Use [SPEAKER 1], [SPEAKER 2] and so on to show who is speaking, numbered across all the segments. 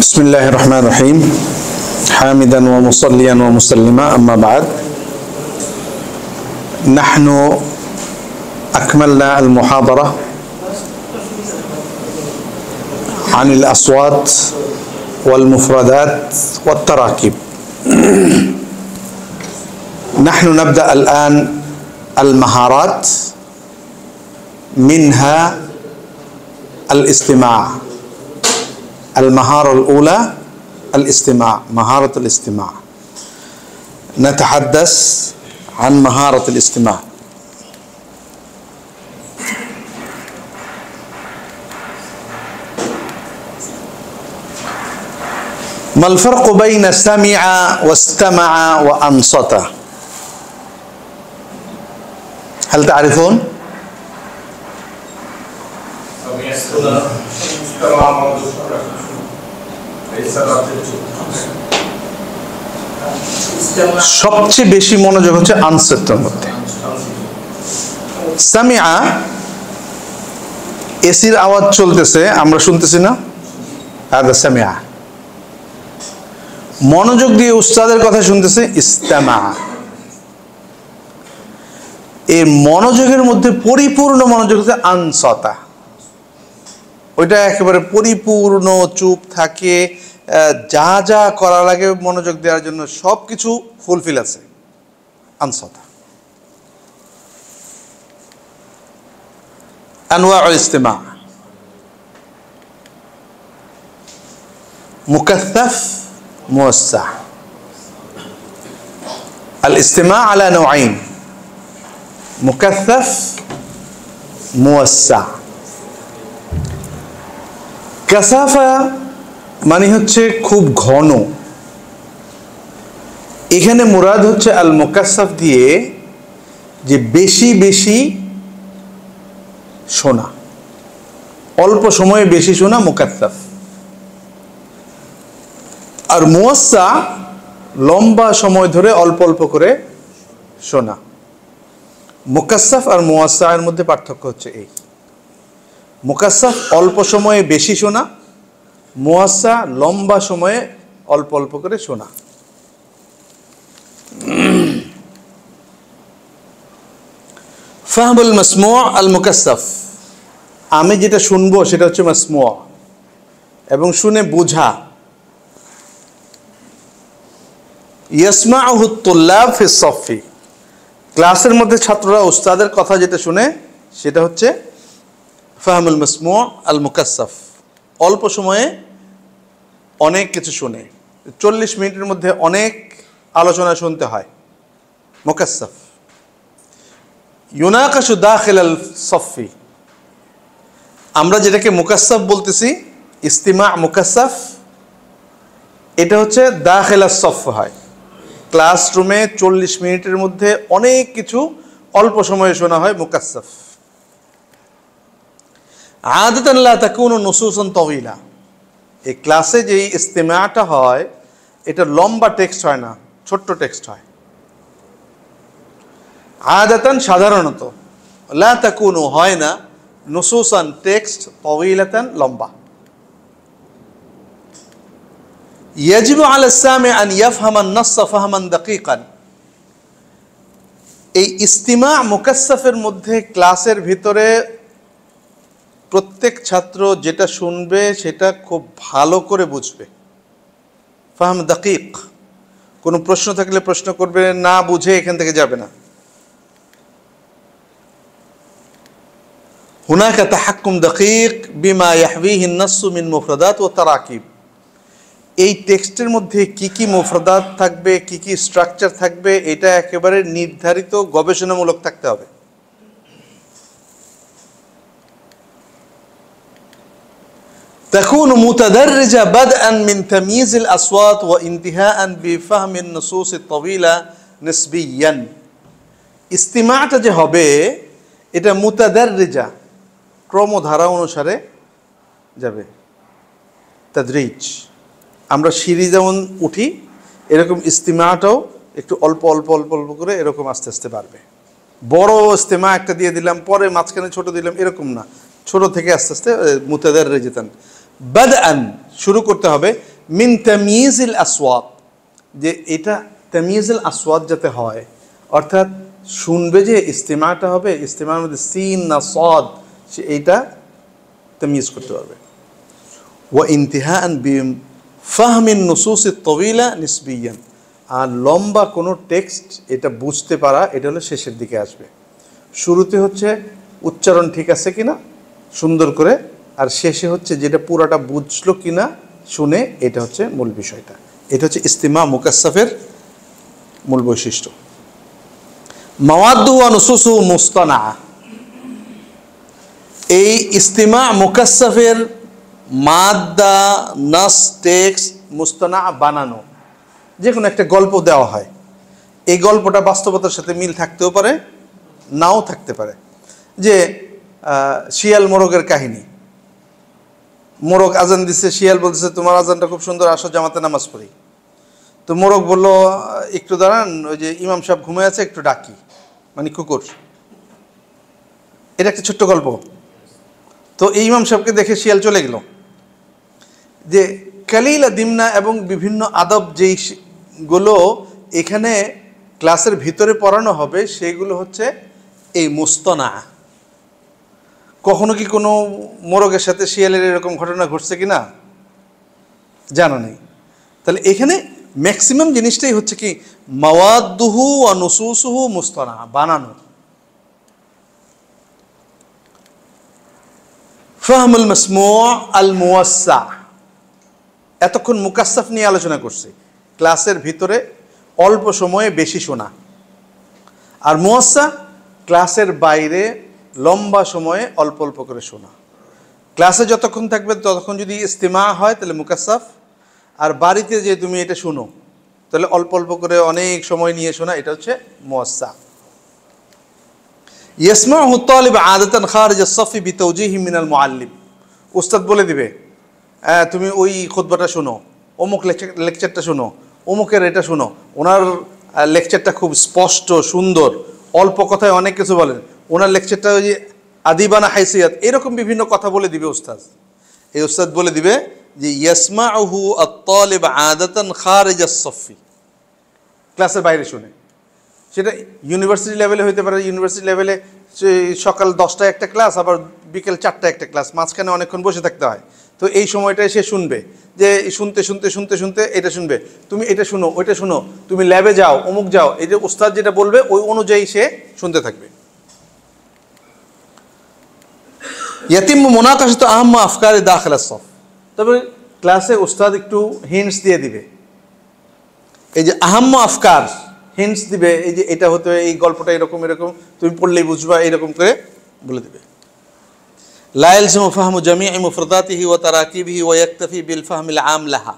[SPEAKER 1] بسم الله الرحمن الرحيم حامدا ومصليا ومسلما أما بعد نحن أكملنا المحاضرة عن الأصوات والمفردات والتراكيب. نحن نبدأ الآن المهارات، منها الاستماع. المهارة الأولى الاستماع، مهارة الاستماع. نتحدث عن مهارة الاستماع. ما الفرق بين سمع واستمع وأنصت؟ هل تعرفون؟ সবচেয়ে বেশি মনোযোগ হচ্ছে আনসেটের মধ্যে। সামিআ, এসির আওয়াজ চলতেছে, আমরা শুনতেছি না, হাদা সামিআ। মনোযোগ দিয়ে উস্তাদের কথা শুনতেছে, ইস্তামা। এই মনোযোগের মধ্যে পরিপূর্ণ মনোযোগ হচ্ছে আনসতা। ওইটা একেবারে পরিপূর্ণ চুপ থাকে, যা যা করা লাগে মনোযোগ দেওয়ার জন্য সব কিছু ফুলফিল আছে, আনসতা। আনওয়াউল ইস্তিমা, মুকাসসাফ মুওয়াসসা। আল ইস্তিমা আলা নওয়াইন, মুকাসসাফ মুওয়াসসা। কাসাফা মানে হচ্ছে খুব ঘন, এখানে মুরাদ হচ্ছে আল মুকাসসাফ দিয়ে যে বেশি বেশি শোনা, অল্প সময়ে বেশি শোনা মুকাসসাফ। আর মুওয়াসসা লম্বা সময় ধরে অল্প অল্প করে শোনা। মুকাসসাফ আর মুওয়াসসা এর মধ্যে পার্থক্য হচ্ছে এই, মুকাসসাফ অল্প সময়ে বেশি শোনা, মুওয়াসসা লম্বা সময়ে অল্প অল্প করে শোনা। ফাহমুল মাসমু' আল মুকাসসাফ, আমি যেটা শুনবো সেটা হচ্ছে মাসমু' এবং শুনে বোঝা। ইয়াসমাউহু তুল্লাব ফি সফি, ক্লাসের মধ্যে ছাত্ররা উস্তাদের কথা যেটা শুনে সেটা হচ্ছে ফাহমুল মাসমু' আল মুকাসসাফ। অল্প সময়ে অনেক কিছু শুনে, 40 মিনিটের মধ্যে অনেক আলোচনা শুনতে হয়, মুকাসসাফ। ইউনাকাশু দাখিল আল সফি, আমরা যেটাকে মুকাসসাফ বলতেছি, ইস্তিমা মুকাসসাফ, এটা হচ্ছে দাখিল আস সফ হয়। ক্লাসরুমে 40 মিনিটের মধ্যে অনেক কিছু অল্প সময়ে শোনা হয়, মুকাসসাফ। আদাতান লা তাকুনু নুসুসান তাওয়িলা, এই ক্লাসে যে ইস্তিমাটা হয় এটা লম্বা টেক্সট হয় না, ছোট্ট টেক্সট হয়। আদাতান সাধারণত, লা তাকুনু হয় না, নুসুসান টেক্সট, তাওয়িলাতান লম্বা। ইয়াজিবু আলা সামি আন ইয়াফহামা আন-নাস ফাহমান দাকিকান, এই ইস্তিমা মুকাসসাফের মধ্যে ক্লাসের ভিতরে প্রত্যেক ছাত্র যেটা শুনবে সেটা খুব ভালো করে বুঝবে। ফাহম দাকিক, কোনো প্রশ্ন থাকলে প্রশ্ন করবে, না বুঝে এখান থেকে যাবে না। হুনাকা তাহাক্কুম দাকিক বিমা ইয়াহবিহি আন-নাস মিন মুফরাদাত ওয়া তারাকিব, এই টেক্সটের মধ্যে কি কি মুফরাদাত থাকবে, কি কি স্ট্রাকচার থাকবে, এটা একেবারে নির্ধারিত গবেষণামূলক থাকতে হবে। تكون متدرجة بدءا من تمييز الأصوات وانتهاء بفهم النصوص الطويلة نسبيا। ইস্তিমাটা যে হবে এটা মুতাদাররিজা, ক্রমধারা অনুসারে যাবে, তাদরিজ। আমরা সিঁড়ি যেমন উঠি এরকম ইস্তিমাটাও একটু অল্প অল্প অল্প অল্প করে এরকম আস্তে আস্তে বাড়বে। বড় ইস্তিমা একটা দিয়ে দিলাম, পরে মাঝখানে ছোট দিলাম, এরকম না, ছোট থেকে আস্তে আস্তে মুতাদাররিজাতান। বাদআন শুরু করতে হবে মিন তামিজিল আসওয়াত, যে এটা তামিজিল আসওয়াত যাতে হয়, অর্থাৎ শুনবে যে ইস্তিমাটা হবে, ইস্তিমার মধ্যে সিন না সদ, সে এইটা তামিজ করতে পারবে। ওয়া ইনতিহাআন বিফাহমিন নুসুসিত তাওয়িলা নিসবিয়ান, আর লম্বা কোনো টেক্সট এটা বুঝতে পারা, এটা হলো শেষের দিকে আসবে। শুরুতে হচ্ছে উচ্চারণ ঠিক আছে কিনা সুন্দর করে, আর শেষে হচ্ছে যেটা পুরাটা বুঝলো কিনা শুনে, এটা হচ্ছে মূল বিষয়টা। এটা হচ্ছে ইস্তিমা মুকাসসাফের মূল বৈশিষ্ট্য। মাওয়াদ্দু ওয়া নুসুসু মুস্তানা, এই ইস্তিমা মুকাসসাফের মাদ্দা, নাস, টেক্সট মুস্তানা বানানো। যে কোনো একটা গল্প দেওয়া হয়, এই গল্পটা বাস্তবতার সাথে মিল থাকতেও পারে, নাও থাকতে পারে। যে শিয়াল মোরগের কাহিনী, মোরগ আজান দিচ্ছে, শিয়াল বলতেছে তোমার আজানটা খুব সুন্দর, আসো জামাতে নামাজ পড়ি। তো মোরগ বলল একটু দাঁড়ান, ওই যে ইমাম সাহেব ঘুমিয়ে আছে, একটু ডাকি, মানে কুকুর। এটা একটা ছোট্ট গল্প। তো এই ইমাম সাহেবকে দেখে শিয়াল চলে গেল। যে কালিলা দিমনা এবং বিভিন্ন আদব যেইগুলো এখানে ক্লাসের ভিতরে পড়ানো হবে, সেগুলো হচ্ছে এই মুস্তানা। কখনো কি কোনো মোরগের সাথে শিয়ালের এরকম ঘটনা ঘটছে কি না জানা নেই। তাহলে এখানে ম্যাক্সিমাম জিনিসটাই হচ্ছে কি মাওয়াদ্দুহু ওয়া নুসুসুহু মুস্তানা, বানানো। ফাহমুল মাসমু' আল মুওয়াসসা, এতক্ষণ মুকাসসাফ নিয়ে আলোচনা করছি। ক্লাসের ভিতরে অল্প সময়ে বেশি শোনা, আর মুওয়াসসা ক্লাসের বাইরে লম্বা সময়ে অল্প অল্প করে শোনা। ক্লাসে যতক্ষণ থাকবে ততক্ষণ যদি ইস্তিমা হয় তাহলে মুকাসসাফ, আর বাড়িতে যে তুমি এটা শুনো তাহলে অল্প অল্প করে অনেক সময় নিয়ে শোনা, এটা হচ্ছে মুওয়াসসা। ইয়াসমাউহু তালিব আদাতান খারিজ আস-সাফি বিতাওজিহি মিনাল মুআল্লিম, উস্তাদ বলে দিবে তুমি ওই খুতবাটা শোনো, অমুক লেকচারটা শোনো, অমুকের এটা শোনো, ওনার লেকচারটা খুব স্পষ্ট সুন্দর, অল্প কথায় অনেক কিছু বলেন, ওনার লেকচারটা ওই যে আদিবানা হাইসিয়াত, এরকম বিভিন্ন কথা বলে দিবে উস্তাদ। এই উস্তাদ বলে দিবে যে ইয়াসমাউহু আত-তালিব আদাতান খারিজ আস-সাফি, ক্লাসের বাইরে শুনে। সেটা ইউনিভার্সিটি লেভেলে হইতে পারে, ইউনিভার্সিটি লেভেলে সকাল 10টায় একটা ক্লাস, আবার বিকেল 4টায় একটা ক্লাস, মাঝখানে অনেকক্ষণ বসে থাকতে হয়। তো এই সময়টায় সে শুনবে, যে শুনতে শুনতে শুনতে শুনতে এটা শুনবে, তুমি এটা শুনো, ওইটা শুনো, তুমি ল্যাবে যাও, অমুক যাও, এই যে উস্তাদ যেটা বলবে ওই অনুযায়ী সে শুনতে থাকবে। ইয়াতিম মুনাকাশাতু আহাম্মা আফকারি দাখিল আস-সাফ, তবে ক্লাসে উস্তাদ একটু হিন্টস দিয়ে দিবে, এই যে আহাম্মা আফকার হিন্টস দিবে, এই যে এটা হতে এই গল্পটা এরকম এরকম, তুমি পড়লেই বুঝবা, এরকম করে বলে দিবে। লা ইয়ালজামু ফাহমু জামিই মুফরাদাতিহি ওয়া তারাকিবিহি ওয়া ইয়াকতাফি বিল ফাহমিল আম লাহা।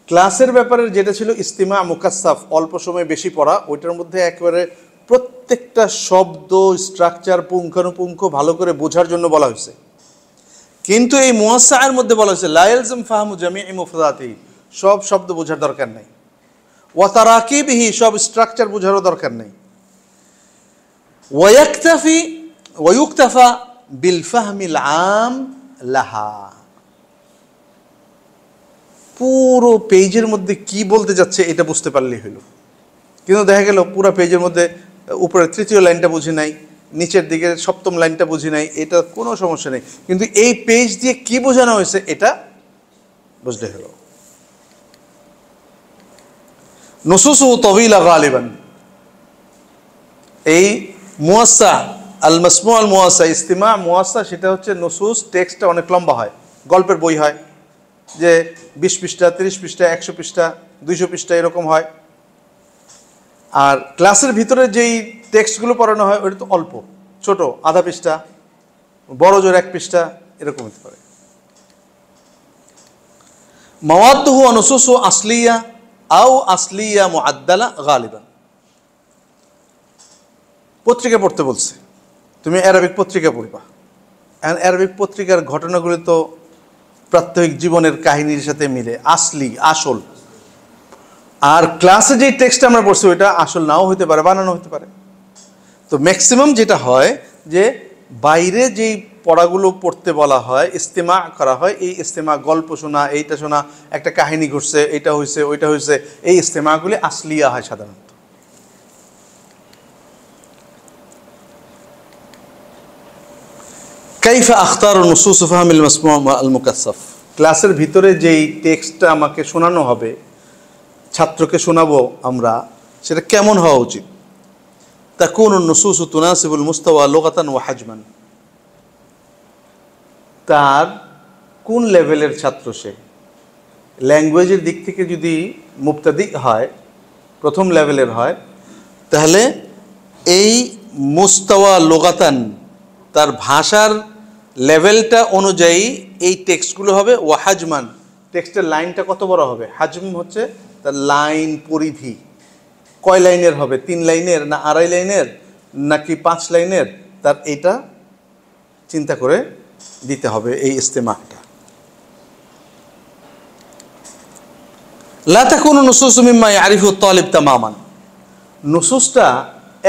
[SPEAKER 1] ক্লাসের ব্যাপারে যেটা ছিল ইস্তিমা মুকাসসাফ, অল্প সময় বেশি পড়া, ওইটার মধ্যে একেবারে প্রত্যেকটা শব্দ স্ট্রাকচার পুঙ্খানুপুঙ্খ ভালো করে বোঝার জন্য বলা হয়েছে। কিন্তু এই মুওয়াসসার মধ্যে বলা হয়েছে লা ইয়ালজামু ফাহমু জামিই মুফরাদাতিহি, সব শব্দ বোঝার দরকার নেই, ওয়া তারাকিবিহি, সব স্ট্রাকচার বোঝারও দরকার নেই, ওয়া ইয়াকতাফি ওয়া ইউকতাফা বিল ফাহমিল আম লাহা। পুরো পেজের মধ্যে কি বলতে যাচ্ছে এটা বুঝতে পারলেই হলো। কিন্তু দেখা গেল পুরো পেজের মধ্যে উপরের 3য় লাইনটা বুঝি নাই, নিচের দিকে 7ম লাইনটা বুঝি নাই, এটা কোনো সমস্যা নেই, কিন্তু এই পেজ দিয়ে কি বোঝানো হয়েছে এটা বুঝলে হলো। নুসুসু তাওয়িলা গালিবান, এই মুওয়াসসা আল মাসমু আল মুওয়াসসা, ইস্তিমা মুওয়াসসা, সেটা হচ্ছে নুসুস টেক্সটটা অনেক লম্বা হয়, গল্পের বই হয় যে 20 পৃষ্ঠা, 30 পৃষ্ঠা, 100 পৃষ্ঠা, 200 পৃষ্ঠা এরকম হয়। আর ক্লাসের ভিতরে যেই টেক্সটগুলো পড়ানো হয় ওটা তো অল্প, ছোট, আধা পৃষ্ঠা, বড় জোর 1 পৃষ্ঠা, এরকম হতে পারে। মাওয়াদ্দুহু ওয়া নুসুসু আসলিয়া আও আসলিয়া মুআদ্দালা গালিবান। পত্রিকা পড়তে বলছে, তুমি অ্যারাবিক পত্রিকা পড়বা, অ্যারাবিক পত্রিকার ঘটনাগুলো তো প্রাত্যহিক জীবনের কাহিনীর সাথে মিলে, আসলি আসল। আর ক্লাসে যেই টেক্সট আমরা পড়ছি ওইটা আসল নাও হতে পারে, বানানো হতে পারে। তো ম্যাক্সিমাম যেটা হয় যে বাইরে যেই পড়াগুলো পড়তে বলা হয়, ইস্তেমা করা হয়, এই ইস্তেমা গল্প শোনা, এইটা শোনা, একটা কাহিনী ঘটছে, এইটা হয়েছে, ওইটা হয়েছে, এই ইস্তেমাগুলি আসলিয়া হয় সাধারণত। কাইফা আখতার নুসুস ফাহমিল মাসমু আল মুকাসসাফ, ক্লাসের ভিতরে যেই টেক্সটটা আমাকে শোনানো হবে, ছাত্রকে শোনাবো আমরা, সেটা কেমন হওয়া উচিত? তাকুন নুসুস তুনাসিবুল মুস্তাওয়া লুগাতান ওয়া হাজমান, তার কোন লেভেলের ছাত্র সে। ল্যাঙ্গুয়েজের দিক থেকে যদি মুবতাদি হয়, প্রথম লেভেলের হয়, তাহলে এই মুস্তাওয়া লুগাতান, তার ভাষার লেভেলটা অনুযায়ী এই টেক্সটগুলো হবে। ওয়া হাজমান, টেক্সটের লাইনটা কত বড় হবে। হাজম হচ্ছে তার লাইন পরিধি, কয় লাইনের হবে, 3 লাইনের না 2.5 লাইনের নাকি 5 লাইনের, তার এটা চিন্তা করে দিতে হবে এই ইস্তেমাটা। লা তাকুনু নুসুসু মিম্মা ইয়ারিফু তালিব তামামান, নুসুসটা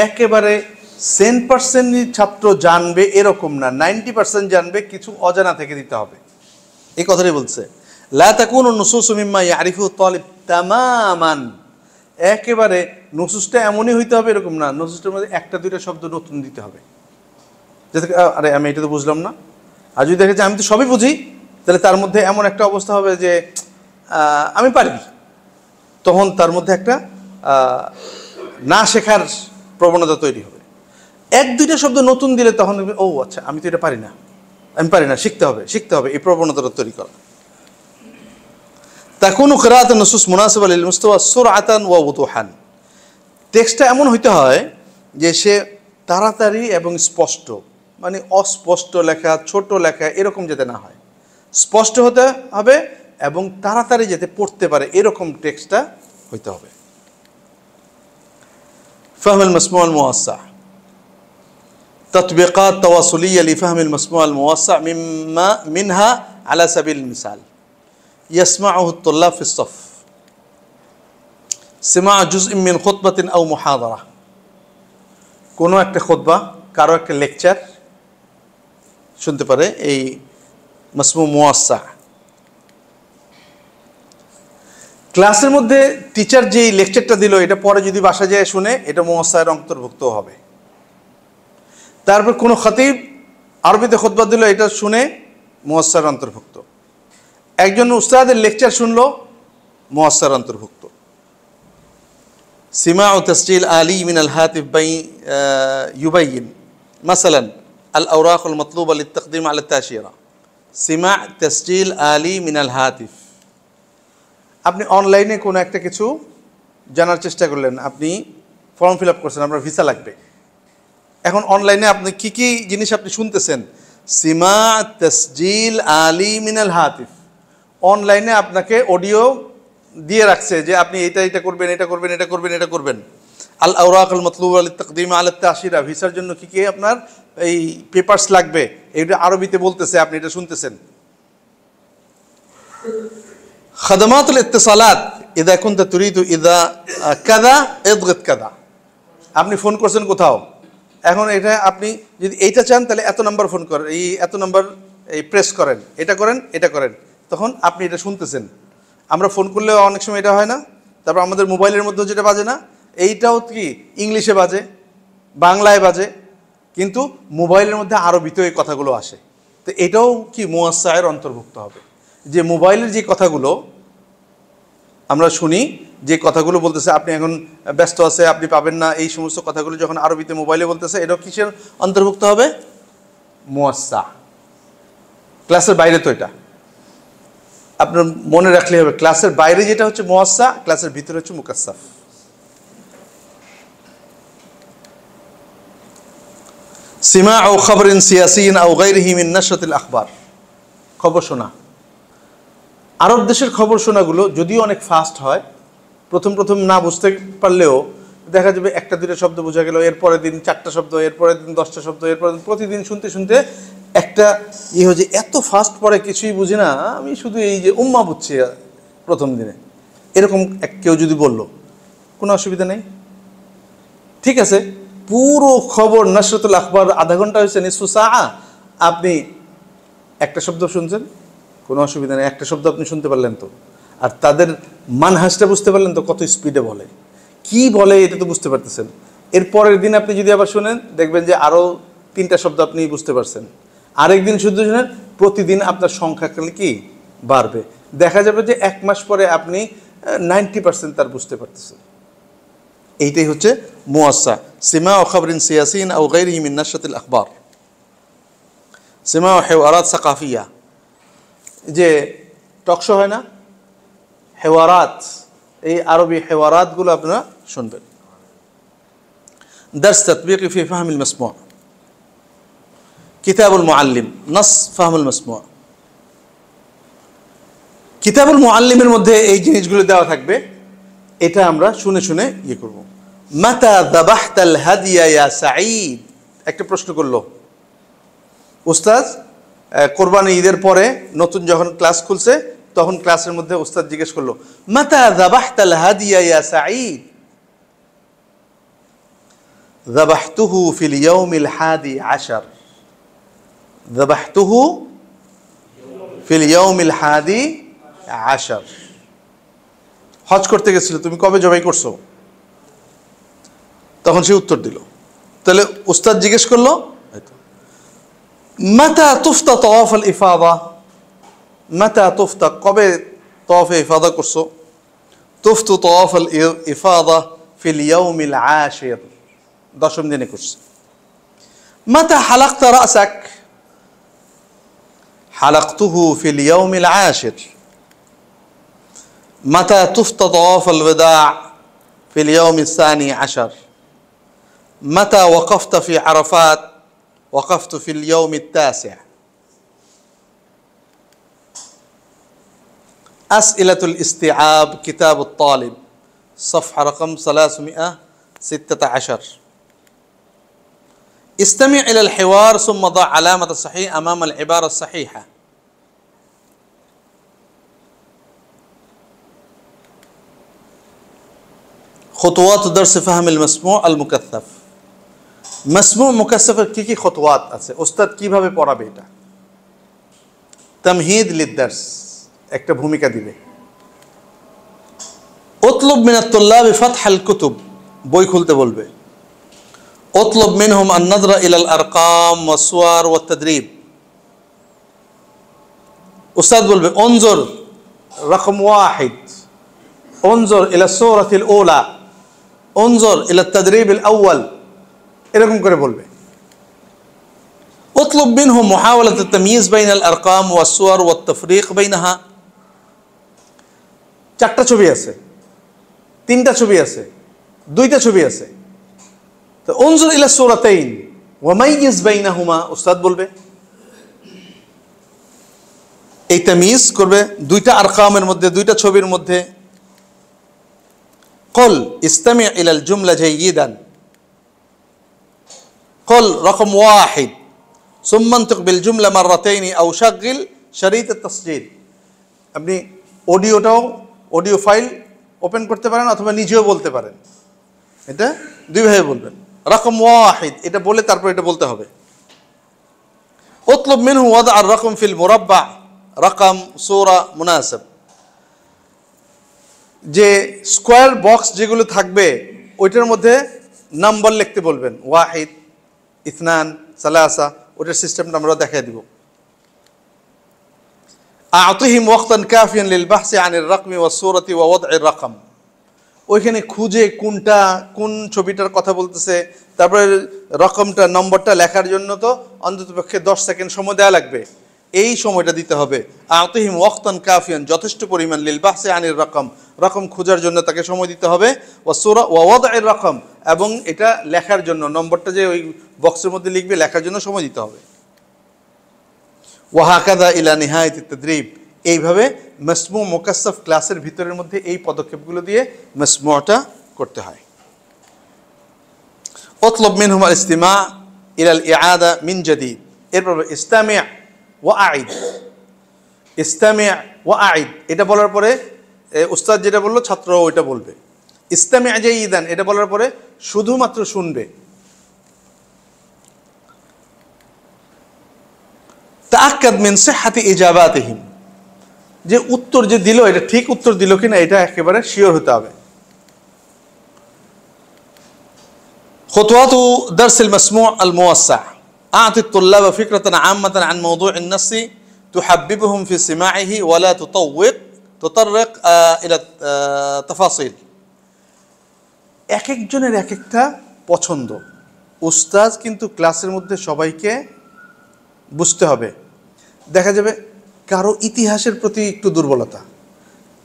[SPEAKER 1] একেবারে 100% ছাত্র জানবে এরকম না, 90% জানবে, কিছু অজানা থেকে দিতে হবে। এই কথাটাই বলছে, লা তাকুনু নুসুসু মিম্মা ইয়ারিফু তালিব তামামান, একেবারে নুসুসটা এমনই হইতে হবে এরকম না, নুসুসটার মধ্যে 1-2টা শব্দ নতুন দিতে হবে, যাতে আরে আমি এটা তো বুঝলাম না। আর যদি দেখে যে আমি তো সবই বুঝি, তাহলে তার মধ্যে এমন একটা অবস্থা হবে যে আমি পারি, তখন তার মধ্যে একটা না শেখার প্রবণতা তৈরি হবে। 1-2টা শব্দ নতুন দিলে তখন ও আচ্ছা আমি তো এটা পারি না, আমি পারি না, শিখতে হবে, এই প্রবণতাটা তৈরি করা। তাকুনু কিরাআতুন নুসুস মুনাসিবা লিল মুস্তাওয়া সুরআতান ওয়া ওয়ুদুহান, টেক্সটটা এমন হইতে হয় যে সে তাড়াতাড়ি এবং স্পষ্ট, মানে অস্পষ্ট লেখা, ছোট লেখা এরকম যাতে না হয়, স্পষ্ট হতে হবে এবং তাড়াতাড়ি যাতে পড়তে পারে এরকম টেক্সটটা হইতে হবে। ফাহমুল মাসমুউল মুওয়াসসা, তাতবিকাত তাওয়াসুলিয়া লিফাহমিল মাসমুউল মুওয়াসসা মিনহা আলা সাবিল মিসাল ইয়াসমাউহু আত-তুল্লাব ফিস সাফ, সিমা জুজইন মিন খুতবাতিন আও মুহাদারা, কোনো একটা খুতবা, কারো একটা লেকচার শুনতে পারে এই মাসমু মুওয়াসসা। ক্লাসের মধ্যে টিচার যেই লেকচারটা দিল, এটা পরে যদি বাসা যায় শুনে, এটা মুওয়াসসার অন্তর্ভুক্ত হবে। তারপর কোনো খতিব আরবিতে খুতবা দিল, এটা শুনে মুওয়াসসার অন্তর্ভুক্ত। একজন উস্তাদের লেকচার শুনলো, মুওয়াসসার অন্তর্ভুক্ত। সিমাউ তাসজিল আলী মিনাল হাতিফ ইউবাইয়িন মাসালান আল আওরাক আল মাতলুবা লিত-তাকদিম আলা তাশিরা, সিমা তাসজিল আলী মিনাল হাতিফ, আপনি অনলাইনে কোনো একটা কিছু জানার চেষ্টা করলেন, আপনি ফর্ম ফিল আপ করছেন, আপনার ভিসা লাগবে। এখন অনলাইনে আপনি কি জিনিস আপনি শুনতেছেন, সিমা তাসজিল আলী মিনাল হাতিফ, অনলাইনে আপনাকে অডিও দিয়ে রাখছে যে আপনি এটা করবেন, এটা করবেন, এটা করবেন, এটা করবেন। আল আওরাক আল মাতলুবা লিত-তাকদিম আলা তাশিরা, ভিসার জন্য কি আপনার এই পেপারস লাগবে, এটা আরবিতে বলতেছে, আপনি এটা শুনতেছেন। খাদমাতুল ইত্তিসালাত, ইদা কুনতা তুরিদু ইদা কাদা ইদগিত কাদা, আপনি ফোন করছেন কোথাও, এখন এটা আপনি যদি এইটা চান তাহলে এত নাম্বার ফোন করেন, এই এত নাম্বার এই প্রেস করেন, এটা করেন, এটা করেন, তখন আপনি এটা শুনতেছেন। আমরা ফোন করলেও অনেক সময় এটা হয় না। তারপর আমাদের মোবাইলের মধ্যে যেটা বাজে না, এইটাও কি ইংলিশে বাজে, বাংলায় বাজে, কিন্তু মোবাইলের মধ্যে আরবিতেও এই কথাগুলো আসে। তো এটাও কি মুওয়াসসায়ের অন্তর্ভুক্ত হবে, যে মোবাইলের যে কথাগুলো আমরা শুনি, যে কথাগুলো বলতেছে আপনি এখন ব্যস্ত আছে, আপনি পাবেন না, এই সমস্ত কথাগুলো যখন আরবিতে মোবাইলে বলতেছে, এটাও কিসের অন্তর্ভুক্ত হবে? মুওয়াসসা। ক্লাসের বাইরে তো এটা আপনার মনে রাখলে হবে, ক্লাসের বাইরে যেটা হচ্ছে মুওয়াসসা, ক্লাসের ভিতরে হচ্ছে মুকাসসাফ। সিমাউ খবরিন সিয়াসিন আও গায়রিহি মিন নাশরাতিল আখবার, খবর শোনা। আরব দেশের খবর শোনাগুলো যদিও অনেক ফাস্ট হয়, প্রথম না বুঝতে পারলেও দেখা যাবে 1-2টা শব্দ বোঝা গেল, এরপরের দিন 4টা শব্দ, এরপরের দিন 10টা শব্দ, এরপরের দিন প্রতিদিন শুনতে একটা হচ্ছে এত ফাস্ট পড়ে কিছুই বুঝি না, আমি শুধু এই যে উম্মা বুঝছি প্রথম দিনে, এরকম কেউ যদি বলল, কোনো অসুবিধা নেই, ঠিক আছে। পুরো খবর নাশরাতুল আখবার আধা ঘন্টা হয়েছে, নিসফু সাআ, আপনি একটা শব্দ শুনছেন, কোনো অসুবিধা নেই, একটা শব্দ আপনি শুনতে পারলেন তো, আর তাদের মানহাজটা বুঝতে পারলেন তো, কত স্পিডে বলে, কি বলে এটা তো বুঝতে পারতেছেন। এর পরের দিন আপনি যদি আবার শুনেন, দেখবেন যে আরও 3টা শব্দ আপনি বুঝতে পারছেন। আরেকদিন শুদ্ধ শুনেন, প্রতিদিন আপনার সংখ্যাকালে কি বাড়বে। দেখা যাবে যে 1 মাস পরে আপনি 90% তার বুঝতে পারতেছেন। এইটাই হচ্ছে মুয়াসসা। সিমা ও খবরিন সিয়াসিন আও গায়রিহি মিন নাশরাতিল আখবার, সিমা ও হেওয়ারাত সাকাফিয়া, যে টকশো হয় না, হেওয়ারাত, এই আরবি হেওয়ারাতগুলো আপনারা শুনবেন। দার্স তাতবিকি ফি ফাহমিল মাসমু', কিতাবুল মুআল্লিম, নাস ফাহমুল মাসমু'। কিতাবুল মুআল্লিমের মধ্যে এই জিনিসগুলো দেওয়া থাকবে, এটা আমরা শুনে শুনে ইয়ে করব। মাতা যাবাহতাল হাদিয়া ইয়া সাঈদ, একটা প্রশ্ন করলো উস্তাদ, কোরবানি ঈদের পরে নতুন যখন ক্লাস খুলছে তখন ক্লাসের মধ্যে উস্তাদ জিজ্ঞেস করলো, মাতা যাবাহতাল হাদিয়া ইয়া সাঈদ? যাবাহতুহু ফিল ইয়াউমিল হাদি আশার, যাবাহতুহু ফিল ইয়াউমিল হাদি আশার। হজ করতে গেছিল, তুমি কবে জবাই করছো? তখন সে উত্তর দিল। তাহলে উস্তাদ জিজ্ঞেস করলো, মাতা তুফতা তাওয়াফ আল ইফাদা, মাতা তুফতা, কবে তাওয়াফে ইফাদা করছো? তুফতু তাওয়াফ আল ইফাদা ফিল ইয়াউমিল আশির, 10ম দিনে করছে। মাতা হালাকতা রাসাক? হালাকতুহু ফিল ইয়াউমিল আশির। মাতা তুফতা তাওয়াফ আল ওয়াদা ফিল ইয়াউমিস সানি আশার। মাতা ওয়াকাফতা ফি আরাফাত? وقفت في اليوم التاسع. أسئلة الاستيعاب كتاب الطالب صفحة رقم 316. استمع إلى الحوار ثم ضع علامة الصحيح أمام العبارة الصحيحة. خطوات درس فهم المسموع المكثف. মাসমু মুকাসসাফের কি কি খুতওয়াত আছে, ওস্তাদ কিভাবে পড়াবে, এটা তামহিদ লিদ্দার্স, একটা ভূমিকা দিবে। উতলুব মিনাত তুল্লাবি ফাতহাল কুতুব, বই খুলতে বলবে। উতলুব মিনহুম আন নাযরা ইলাল আরকাম ওয়াস সুওয়ার ওয়াত তাদরিব, ওস্তাদ বলবে উনজুর রকম 1, উনজুর ইলা সূরাতিল উলা, উনজুর ইলা তাদরিবিল আউয়াল, এরকম করে বলবে। উতলুব মিনহুম মুহাওয়ালাত আত-তাময়িজ বাইনাল আরকাম ওয়াস সুওয়ার ওয়াত তাফরীক বাইনাহা, 4টা ছবি আছে, 3টা ছবি আছে, 2টা ছবি আছে, তো উনজুর ইলা সূরাতাইন ওয়া মাইয়িজ বাইনাহুমা, উস্তাদ বলবে। এই তাময়িজ করবে 2টা আরকামের মধ্যে, 2টা ছবির মধ্যে। ক্ল ইসতামি' ইলাল জুমলা জাইয়িদান, قل رقم 1 ثم انطق بالجملة مرتين أو شغل شريط التسجيل। আপনি অডিও ফাইল ওপেন করতে পারেন অথবা নিজেও বলতে পারেন, এটা দুইভাবে বলবেন। রকম 1, এটা বলে তারপর এটা বলতে হবে। উতলব মিনহু ওয়াদা আর রকম ফিল মুরাব্বা রকম সূরা মুনাসিব, যে স্কোয়ার বক্স যেগুলো থাকবে ওইটার মধ্যে নাম্বার লিখতে বলবেন, 1, 2, 3, ওটার সিস্টেমটা আমরা দেখাই দিব। আ'তিহিম ওয়াক্তান কাফিয়ান লিল বাহসি আনির রাকমি ওয়াস সূরাতি ওয়া ওয়াদ'ir রাকম, ওইখানে খুঁজে কোন ছবিটার কথা বলতেছে, তারপরে রকমটা নম্বরটা লেখার জন্য তো অন্ততপক্ষে 10 সেকেন্ড সময় দেওয়া লাগবে, এই সময়টা দিতে হবে। আ'তিহিম ওয়াক্তান কাফিয়ান, যথেষ্ট পরিমাণ, লিল বাহসি আনির রাকম, রকম খোঁজার জন্য তাকে সময় দিতে হবে। ওয়া সূরা ওয়া ওয়াদ'ir রাকম, এবং এটা লেখার জন্য, নম্বরটা যে ওই বক্সের মধ্যে লিখবে, লেখার জন্য সময় দিতে হবে। ওয়া হাকাযা ইলা নিহায়াতিত তাদরিব, এইভাবে মাসমু মুকাসসাফ ক্লাসের ভিতরের মধ্যে এই পদক্ষেপগুলো দিয়ে মাসমুটা করতে হয়। উতলব মিনহুম আল ইসতিমা' ইলা আল ইআদা মিন জাদিদ, এরপর ইসতামি' ওয়া আ'ইদ, ইসতামি' ওয়া আ'ইদ, এটা বলার পরে উস্তাদ যেটা বললো ছাত্রও ওইটা বলবে। ইসতামি' জাইয়িদান, এটা বলার পরে শুধুমাত্র শুনবে। তাআক্কাদ মিন সিহহাতি ইজাবাতিহিম, যে উত্তর যে দিল এটা ঠিক উত্তর দিল কিনা এটা একেবারে শিওর হতে হবে। খুতওয়াতু দারসিল মাসমু' আল মুওয়াসসা, আ'তি আত-তুল্লাব ফিকরাতান 'আম্মাতান 'আন মাওদু'আন নাসস তুহাব্বিবুহুম ফি সিমা'iহি ওয়া লা তুতাররিক ইলা তাফাসিল। এক একজনের এক একটা পছন্দ। উস্তাজ কিন্তু ক্লাসের মধ্যে সবাইকে বুঝতে হবে। দেখা যাবে কারো ইতিহাসের প্রতি একটু দুর্বলতা,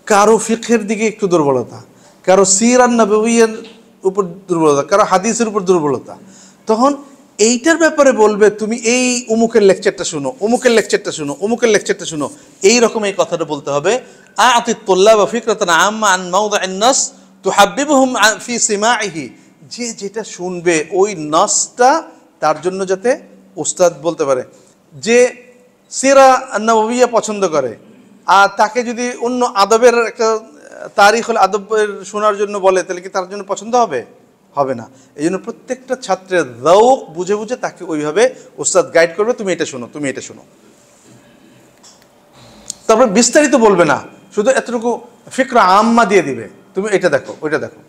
[SPEAKER 1] কারো ফিকহের দিকে একটু দুর্বলতা, কারো সিরাত নবওয়িয়ার উপর দুর্বলতা, কারো হাদিসের উপর দুর্বলতা। তখন এইটার ব্যাপারে বলবে তুমি এই অমুকের লেকচারটা শুনো, অমুকের লেকচারটা শুনো, অমুকের লেকচারটা শুনো, এই রকম এই কথাটা বলতে হবে। আ'তি আত-তুল্লাব ফিকরাতান 'আম্মা 'আন মাওদি'আন নাস তুহাব্বিবুহুম ফি সিমা'iহি, যে যেটা শুনবে ওই নাসটা তার জন্য যাতে উস্তাদ বলতে পারে। যে সিরা নবওয়িয়া পছন্দ করে আর তাকে যদি অন্য আদবের একটা তারিখুল আদবের শোনার জন্য বলে, তাহলে কি তার জন্য পছন্দ হবে? হবে না। এই জন্য প্রত্যেকটা ছাত্রের যৌক বুঝে বুঝে তাকে ওইভাবে উস্তাদ গাইড করবে, তুমি এটা শোনো, তুমি এটা শোনো। তারপরে বিস্তারিত বলবে না, শুধু এতটুকু ফিকরা আম্মা দিয়ে দিবে, তুমি এটা দেখো, ওইটা দেখো।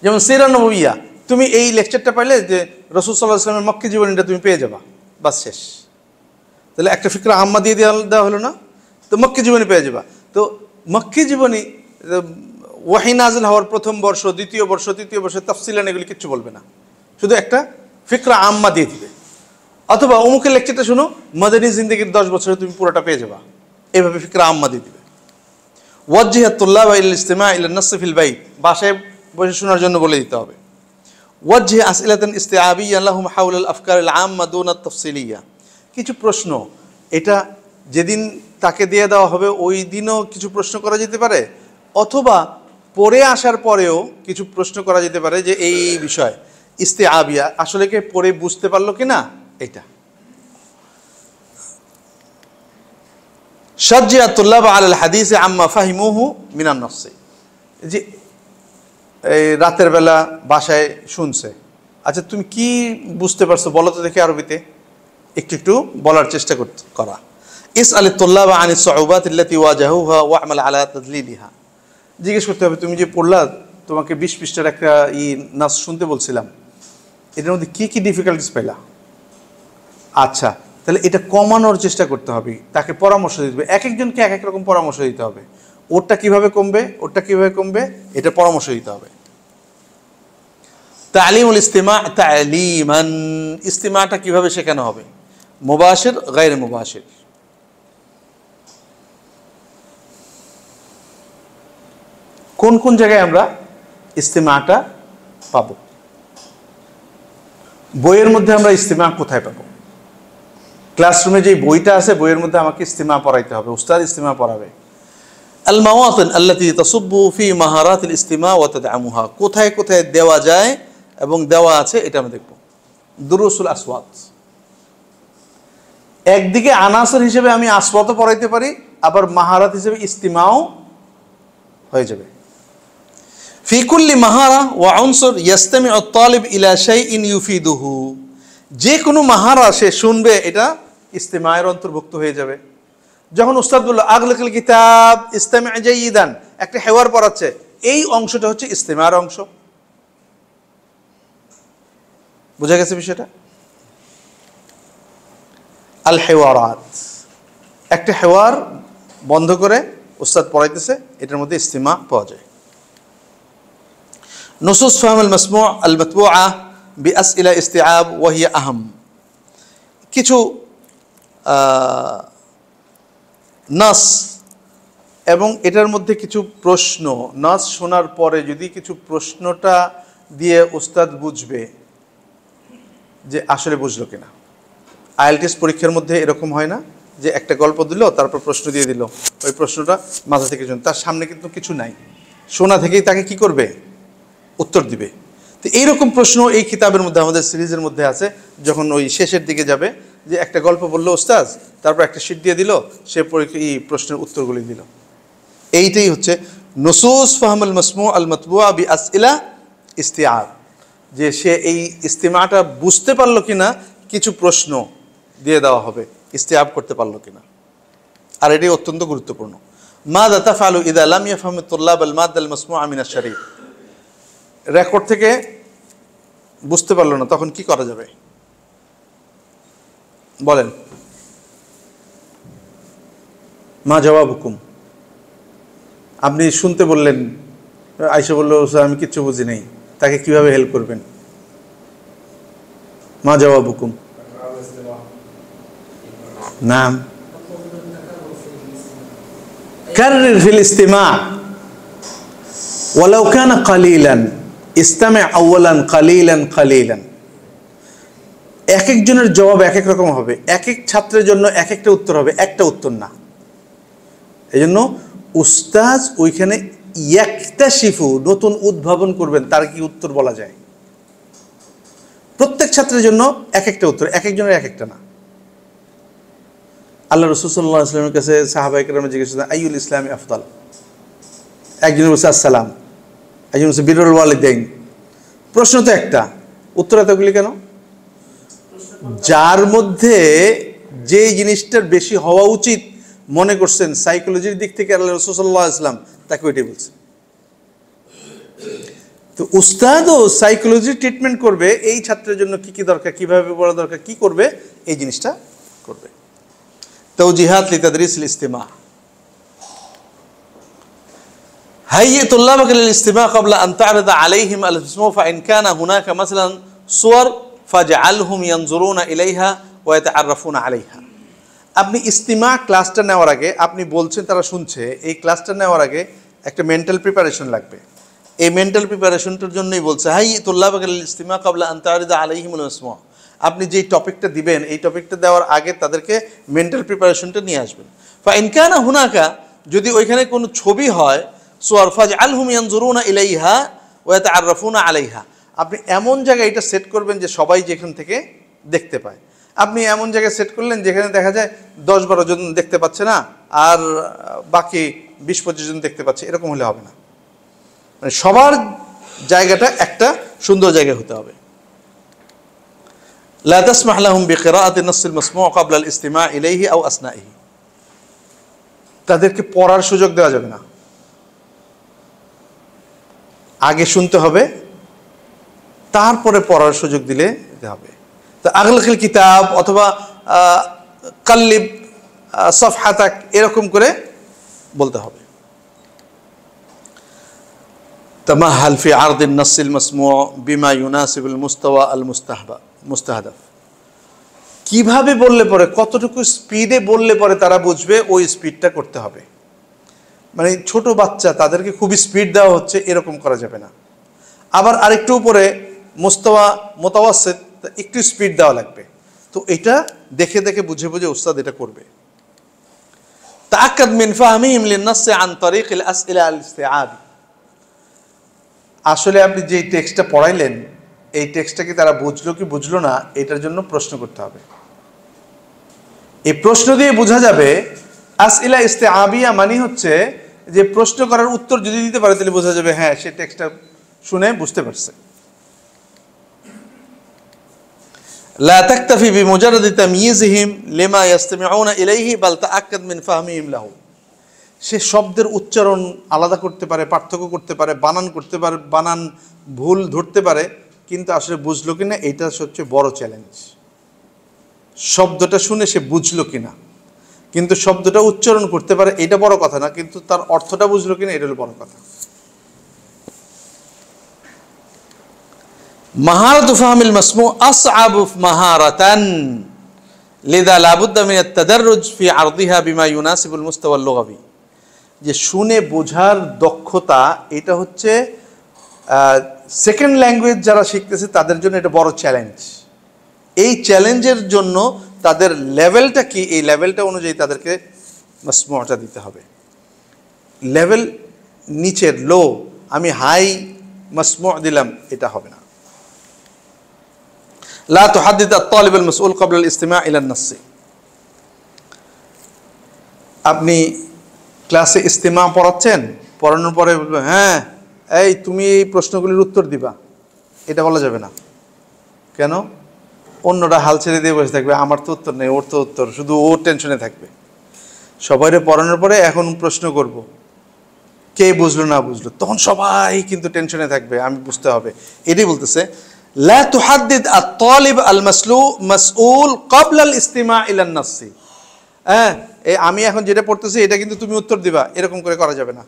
[SPEAKER 1] যেমন সিরা নবওয়িয়া, তুমি এই লেকচারটা পাইলে যে রাসূল সাল্লাল্লাহু আলাইহি ওয়াসাল্লামের মক্কি জীবনীটা তুমি পেয়ে যাবা, বাস শেষ। তাহলে একটা ফিকরা আম্মা দিয়ে দেওয়া হলো না? তো মক্কি জীবনী পেয়ে যাবা। তো মক্কি জীবনী ওয়াহী নাযিল হওয়ার প্রথম বর্ষ, দ্বিতীয় বর্ষ, তৃতীয় বর্ষ তাফসিলান এগুলি কিচ্ছু বলবে না, শুধু একটা ফিকরা আম্মা দিয়ে দিবে। অথবা অমুকের লেকচারটা শুনো, মাদানী জিন্দেগির 10 বছরে তুমি পুরোটা পেয়ে যাবা, এইভাবে ফিকরা আম্মা দিয়ে দিবে। ওয়াজ্জিহাত তুল্লাব ইলাল ইসতিমা' ইলা নাস ফিল বাইত, বাসায় বসে শোনার জন্য বলে দিতে হবে। ওয়াজ্জিহ আসইলাতান ইস্তিআবিয়্যা লাহুম হাওলাল আফকারিল আম্মা দুনা তাফসিলিয়্যা, কিছু প্রশ্ন, এটা যেদিন তাকে দিয়ে দেওয়া হবে ওই দিনও কিছু প্রশ্ন করা যেতে পারে, অথবা পরে আসার পরেও কিছু প্রশ্ন করা যেতে পারে যে এই বিষয় ইস্তিআবিয়া আসলে কে পরে বুঝতে পারলো কিনা এটা। শাজ্জিআ তুল্লাব আলাল হাদিস আম্মা ফাহিমুহু মিনান নাস, যে এই রাতের বেলা বাসায় শুনছে, আচ্ছা তুমি কি বুঝতে পারছো বলো তো দেখি আরবিতে, একটু একটু বলার চেষ্টা করা। ইসআল আত-তুল্লাব আনিস সুউবাত আল্লাতী ওয়াজাহুহা ওয়া'মাল আলা তাদলিলিহা, জিজ্ঞেস করতে হবে তুমি যে পড়লা, তোমাকে 20 পৃষ্ঠার একটা নাস শুনতে বলছিলাম, এটার মধ্যে কি কি ডিফিকাল্টিস পেলা? আচ্ছা, তাহলে এটা কমানোর চেষ্টা করতে হবে, তাকে পরামর্শ দিতে হবে। এক একজনকে এক এক রকম পরামর্শ দিতে হবে, ওরটা কিভাবে কমবে, ওরটা কিভাবে কমবে, এটা পরামর্শ দিতে হবে। তালিমুল ইস্তিমা' তালিমান, ইস্তিমাটা কিভাবে শেখানো হবে, মুবাশির গায়র মুবাশির। কোন কোন জায়গায় আমরা ইস্তিমাটা পাবো? বইয়ের মধ্যে আমরা ইস্তিমা কোথায় পাবো? ক্লাসরুমে যে বইটা আছে বইয়ের মধ্যে আমাকে ইস্তিমা পড়াইতে হবে, উস্তাদ ইস্তিমা পড়াবে। আল মাওয়াতিন আল্লাতী তাসুব্বু ফি মাহারাতিল ইস্তিমা ওয়া তাদআমুহা, কোথায় কোথায় দেওয়া যায় এবং দেওয়া আছে এটা আমরা দেখব। দুরুসুল আসওয়াত, একদিকে আনাসর হিসেবে আমি আসওয়াতও পড়াইতে পারি, আবার মাহারাত হিসেবে ইস্তিমাও হয়ে যাবে। ফি কুল্লি মাহারা ওয়া উনসুর ইয়াস্তামিউ আত-তালিব ইলা শাইইন ইউফিদুহু, যে কোনো মাহারা সে শুনবে এটা ইস্তিমায়ের অন্তর্ভুক্ত হয়ে যাবে। যখন উস্তাদ বলল আগলিকিল কিতাব ইস্তামি' জাইয়িদান, একটা হেওয়ার পড়াচ্ছে, এই অংশটা হচ্ছে ইস্তিমার অংশ। বুঝা গেছে বিষয়টা? আল হেওয়ারাত, একটা হেওয়ার বন্ধ করে উস্তাদ পড়াইতেছে, এটার মধ্যে ইস্তিমা পাওয়া যায়। নুসুস ফাহম আল মাসমু' আল মাতবুআ বিআসইলা ইস্তিআব ওয়া হিয়া আহাম, কিছু নাস এবং এটার মধ্যে কিছু প্রশ্ন, নাস শোনার পরে যদি কিছু প্রশ্নটা দিয়ে উস্তাদ বুঝবে যে আসলে বুঝলো কিনা। আইএলটিএস পরীক্ষার মধ্যে এরকম হয় না যে একটা গল্প দিল তারপর প্রশ্ন দিয়ে দিল, ওই প্রশ্নটা মাথা থেকে শুনে, তার সামনে কিন্তু কিছু নাই, শোনা থেকেই তাকে কি করবে, উত্তর দিবে। তো এইরকম প্রশ্ন এই কিতাবের মধ্যে আমাদের সিরিজের মধ্যে আছে। যখন ওই শেষের দিকে যাবে যে একটা গল্প বললো উস্তাদ, তারপর একটা শীট দিয়ে দিল, সে এই প্রশ্নের উত্তরগুলি দিল। এইটাই হচ্ছে নুসুস ফাহমুল মাসমু' আল মাতবুআ বিআসইলা ইস্তিআব, যে সে এই ইস্তিমাটা বুঝতে পারলো কিনা কিছু প্রশ্ন দিয়ে দেওয়া হবে, ইস্তিআব করতে পারলো কিনা। আর এটি অত্যন্ত গুরুত্বপূর্ণ। মাযা তাফআলু ইযা লাম ইয়াফহামু তুল্লাব আল মাদ্দা আল মাসমুআ মিন আশ-শারী'আ, রেকর্ড থেকে বুঝতে পারলো না, তখন কি করা যাবে বলেন? মা জবাবুকুম। আপনি শুনতে বললেন, আয়েশা বলল স্যার আমি কিচ্ছু বুঝি নাই, তাকে কিভাবে হেল্প করবেন? মা জবাবুকুম। নাম কাররির ফিল ইস্তিমা ওয়ালাউ কানা কালিলান, ইস্তামি' আওয়ালান কালিলান কালিলান। এক একজনের জবাব এক এক রকম হবে, এক এক ছাত্রের জন্য এক একটা উত্তর হবে, একটা উত্তর না। এই জন্য উস্তাজ ওইখানে ইয়াকতাশিফু, নতুন উদ্ভাবন করবেন, তার কি উত্তর বলা যায়। প্রত্যেক ছাত্রের জন্য এক একটা উত্তর, এক একজনের এক একটা না। আল্লাহ রাসূল সাল্লাল্লাহু আলাইহি ওয়াসাল্লামের কাছে সাহাবায়ে কেরাম জিজ্ঞেস করেছেন আইয়ুল ইসলামি আফদাল, একজন বলছে আসসালাম, একজন বলছে বিরুল ওয়ালিদাইন। প্রশ্ন তো একটা, উত্তর এতগুলি কেন? যার মধ্যে যে জিনিসটার বেশি হওয়া উচিত মনে করছেন সাইকোলজির দিক থেকে আল্লাহ রাসূল সাল্লাল্লাহু আলাইহি ওয়াসাল্লাম তাকে ওইটাই বলছে। তো উস্তাদও সাইকোলজি ট্রিটমেন্ট করবে, এই ছাত্রের জন্য কি কি দরকার, কিভাবে পড়া দরকার, কি করবে, এই জিনিসটা করবে। তাওজিহাত লিতাদরিসিল ইস্তিমা। হাইয়্যি তুল্লাবাকা লিল ইস্তিমা ক্বাবলা আন তা'রিদা আলাইহিম আল ইসমা ফাইন কানা হুনাকা মাসালান সুওয়ার ফাজআলহুম ইয়ানজুরুনা ইলাইহা ওয়া ইয়াতাআররাফুনা আলাইহা। আপনি ইস্তিমা ক্লাসটা নেওয়ার আগে, আপনি বলছেন তারা শুনছে, এই ক্লাসটা নেওয়ার আগে একটা মেন্টাল প্রিপারেশন লাগবে। এই মেন্টাল প্রিপারেশনটার জন্যই বলছে হাইয়্যি তুল্লাবাকা লিল ইস্তিমা ক্বাবলা আন তা'রিদা আলাইহিম আল ইসমা। আপনি যেই টপিকটা দিবেন, এই টপিকটা দেওয়ার আগে তাদেরকে মেন্টাল প্রিপারেশনটা নিয়ে আসবেন। ফাইন কানা হুনাকা, যদি ওইখানে কোনো ছবি হয়, সুওয়ার ফাজআলহুম ইয়ানজুরুনা ইলাইহা ওয়া ইয়াতাআররাফুনা আলাইহা, আপনি এমন জায়গায় এটা সেট করবেন যে সবাই যেখান থেকে দেখতে পায়। আপনি এমন জায়গায় সেট করলেন যেখানে দেখা যায় 10-12 জন দেখতে পাচ্ছে না আর বাকি 20-25 জন দেখতে পাচ্ছে, এরকম হলে হবে না। মানে সবার জায়গাটা একটা সুন্দর জায়গায় হতে হবে। লা তাসমাহ লাহুম বিকিরাআতি নাসসিল মাসমু' ক্বাবলা আল ইস্তিমা' ইলাইহি আও আসনাইহি, তাদেরকে পড়ার সুযোগ দেওয়া যাবে না, আগে শুনতে হবে, তারপরে পড়ার সুযোগ দিলে হবে। তো আগলাকিল কিতাব অথবা কাল্লিব সফহাতাক, এরকম করে বলতে হবে। তামাহাল ফি আরদিন নাসসিল মাসমু' বিমা ইউনাসিবুল মুস্তাওয়া আল মুস্তাহদাফ। কিভাবে বললে পরে, কতটুকু স্পিডে বললে পরে তারা বুঝবে, ওই স্পিডটা করতে হবে। মানে ছোট বাচ্চা, তাদেরকে খুবই স্পিড দেওয়া হচ্ছে, এরকম করা যাবে না। আবার আরেকটু উপরে মুস্তাওয়া মুতাওয়াসসিত, একটু স্পিড দেওয়া লাগবে। তো এটা দেখে দেখে বুঝে বুঝে উস্তাদ এটা করবে। তাআক্কাদ মিন ফাহমিহিম লিন-নাসস আন তারিকিল আসইলা আল-ইস্তিআব। আসলে আপনি যে টেক্সটটা পড়াইলেন, এই টেক্সটটা কি তারা বুঝলো কি বুঝলো না, এটার জন্য প্রশ্ন করতে হবে। এই প্রশ্ন দিয়ে বোঝা যাবে। আসইলা ইস্তিআবিয়া মানে হচ্ছে যে প্রশ্ন করার উত্তর যদি দিতে পারে তাহলে বোঝা যাবে হ্যাঁ সে টেক্সটটা শুনে বুঝতে পারছে। লা তাকতাফি বিমুজাররাদি তাময়িজিহিম লিমা ইয়াসতামিউনা ইলাইহি বাল তাআক্কাদ মিন ফাহমিহিম লাহু। সে শব্দের উচ্চারণ আলাদা করতে পারে, পার্থক্য করতে পারে, বানান করতে পারে, বানান ভুল ধরতে পারে, কিন্তু আসলে বুঝলো কিনা এইটা সবচেয়ে বড় চ্যালেঞ্জ। শব্দটা শুনে সে বুঝলো কিনা, কিন্তু শব্দটা উচ্চারণ করতে পারে, এটা বড় কথা না, কিন্তু তার অর্থটা বুঝলো কিনা এটা হলো বড় কথা। মাহারাতু ফাহমিল মাসমু' আসআবু মাহারাতান লিযা লা বুদ্দা মিনাত তাদাররুজ ফি আরদিহা বিমা ইউনাসিবুল মুস্তাওয়া আল-লুগাবি। যে শুনে বোঝার দক্ষতা, এটা হচ্ছে সেকেন্ড ল্যাঙ্গুয়েজ যারা শিখতেছে তাদের জন্য এটা বড় চ্যালেঞ্জ। এই চ্যালেঞ্জের জন্য তাদের লেভেলটা কি, এই লেভেলটা অনুযায়ী তাদেরকে মাসমু'টা দিতে হবে। লেভেল নিচের লো, আমি হাই মাসমু' দিলাম, এটা হবে না। লা তুহাদ্দিদ আত-তালিব আল-মাসউল ক্বাবলা আল-ইস্তিমা' ইলা আন-নাসস। আপনি ক্লাসে ইস্তিমা পড়াচ্ছেন, পড়ানোর পরে বলবে হ্যাঁ এই তুমি এই প্রশ্নগুলির উত্তর দিবা, এটা বলা যাবে না। কেন? অন্যরা হাল ছেড়ে দিয়ে বসে থাকবে, আমার তো উত্তর নেই, ওর তো উত্তর, শুধু ও টেনশনে থাকবে। সবাইরে পড়ানোর পরে এখন প্রশ্ন করব, কে বুঝলো না বুঝলো, তখন সবাই কিন্তু টেনশনে থাকবে, আমি বুঝতে হবে। এটাই বলতেছে লা তুহাদ্দিদ আত-তালিব আল-মাসউল ক্বাবলা আল-ইসতিমা' ইলা আন-নাস। হ্যাঁ, আমি এখন যেটা পড়তেছি এটা কিন্তু তুমি উত্তর দিবা, এরকম করে করা যাবে না।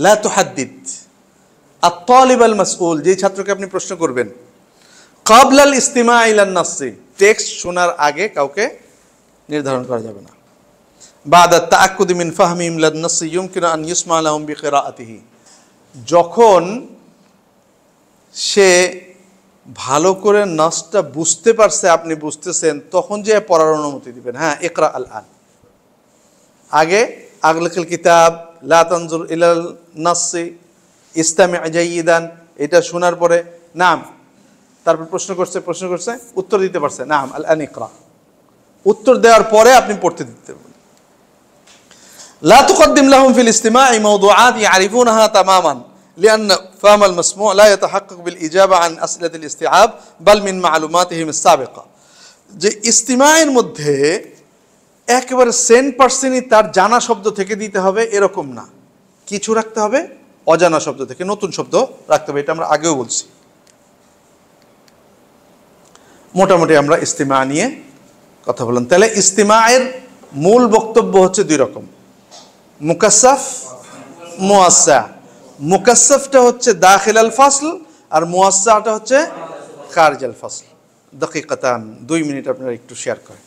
[SPEAKER 1] লা তুহাদ্দিদ আত-তালিব আল-মাসউল, যেই ছাত্রকে আপনি প্রশ্ন করবেন, ক্বাবলা আল-ইসতিমা' ইলা আন-নাস, টেক্সট শোনার আগে কাউকে নির্ধারণ করা যাবে না। বাদা তাআক্কুদ মিন ফাহমিহিম লিন-নাস ইয়ুমকিনু আন ইউসমা লাহুম বিকিরাআতিহি, যখন সে ভালো করে নাসটা বুঝতে পারছে, আপনি বুঝতেছেন, তখন যে পড়ার অনুমতি দিবেন। হ্যাঁ, ইকরা আল আন, আগে আগলাকিল কিতাব, লা তানজুর ইলাল নাসি, ইস্তামি' জাইয়িদান, এটা শোনার পরে নাম, তারপর প্রশ্ন করছে, উত্তর দিতে পারছে, নাম আল আন ইকরা, উত্তর দেওয়ার পরে আপনি পড়তে দিতে পারবেন। لا تقدم لهم في الاستماع موضوعات يعرفونها تماما لأن فهم المسموع لا يتحقق بالإجابة عن أسئلة الاستيعاب بل من معلوماتهم السابقة। যে ইস্তিমায়ের মধ্যে একেবারে 100% তার জানা শব্দ থেকে দিতে হবে এরকম না, কিছু রাখতে হবে অজানা শব্দ থেকে, নতুন শব্দ রাখতে হবে। এটা আমরা আগেও বলছি। মোটামুটি আমরা ইস্তিমা নিয়ে কথা বললাম। তাহলে ইস্তিমায়ের মূল বক্তব্য হচ্ছে দুই রকম, মুকাসসাফ, মুয়াসসা। মুকাসসাফটা হচ্ছে দাখিল আল ফাসল, আর মুয়াসসাটা হচ্ছে খারিজ আল ফাসল। দাকিকাতান, 2 মিনিট আপনারা একটু শেয়ার করেন।